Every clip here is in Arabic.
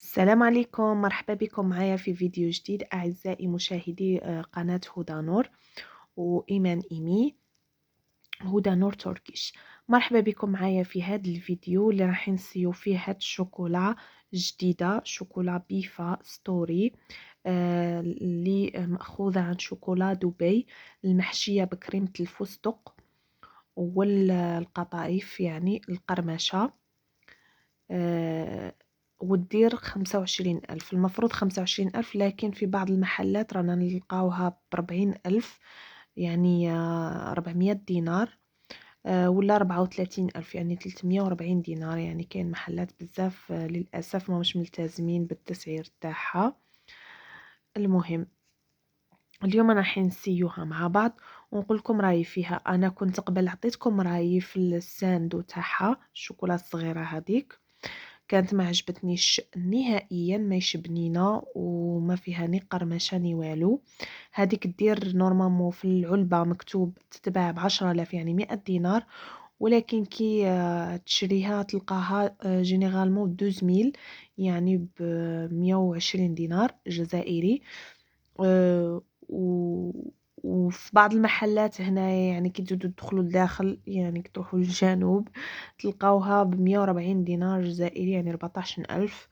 السلام عليكم، مرحبا بكم معايا في فيديو جديد أعزائي مشاهدي قناة هدى نور وإيمان إيمي. هدى نور تركيش. مرحبا بكم معايا في هذا الفيديو اللي راح نسيو فيه هاد الشوكولا جديدة، شوكولا بيفا ستوري اللي مأخوذة عن شوكولا دبي المحشية بكريمة الفستق والقطايف يعني القرمشة. وتدير 25,000، المفروض 25,000 لكن في بعض المحلات رانا نلقاوها ب40,000، يعني 400 دينار، ولا 34,000 يعني 340 دينار. يعني كاين محلات بزاف للأسف ما مش ملتزمين بالتسعير تاعها. المهم اليوم راح نسيوها مع بعض ونقول لكم رايي فيها. انا كنت قبل عطيتكم رايي في الساندو تاعها، الشوكولا الصغيره هذيك كانت ما عجبتنيش نهائيا، ماهيش بنينه وما فيها ني قرمشه ني والو. هذيك دير نورمالمون في العلبه مكتوب تتباع ب10,000 يعني 100 دينار، ولكن كي تشريها تلقاها جينيرالمون 12,000 يعني ب120 دينار جزائري. وفي بعض المحلات هنايا يعني كي تزيدو تدخلوا لداخل، يعني كي تروحوا للجنوب تلقاوها ب140 دينار جزائري يعني 14,000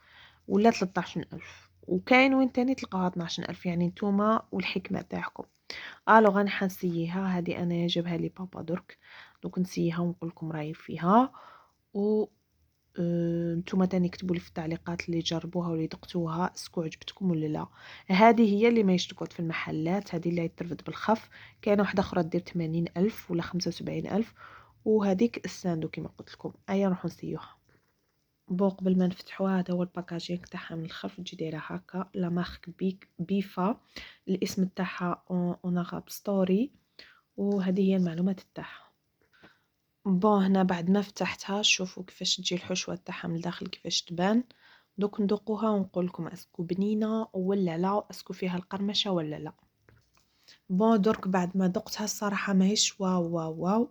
ولا 13,000، وكاين وين تاني تلقاوها 12,000. يعني نتوما والحكمة تاعكم. الوغ انا حنسييها هذه، انا جابها لي بابا درك، دوك نسييها ونقول لكم رايي فيها. و نتوما تاني كتبوا لي في التعليقات اللي جربوها واللي دقتوها اسكو عجبتكم ولا لا. هذه هي اللي ما تقعد في المحلات، هذه اللي ترفد بالخف. كاينه واحده اخرى دير 80,000 ولا 75,000، وهذيك الساندو كما قلت لكم. ايا نروحو نسيوها. بون قبل ما نفتحوها، هذا هو الباكاجينغ تاعها من الخلف، تجي دايره هكا لا مارك بيفا، الاسم تاعها اون عرب ستوري، وهذه هي المعلومات تاعها. بون هنا بعد ما فتحتها شوفوا كيفاش تجي الحشوه تاعها من الداخل كيفاش تبان. دوك ندوقوها ونقول لكم اسكو بنينه ولا لا، اسكو فيها القرمشه ولا لا. بون درك بعد ما دقتها الصراحه ماهيش واو واو واو،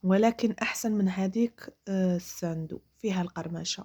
ولكن احسن من هذيك الساندو فيها القرمشه.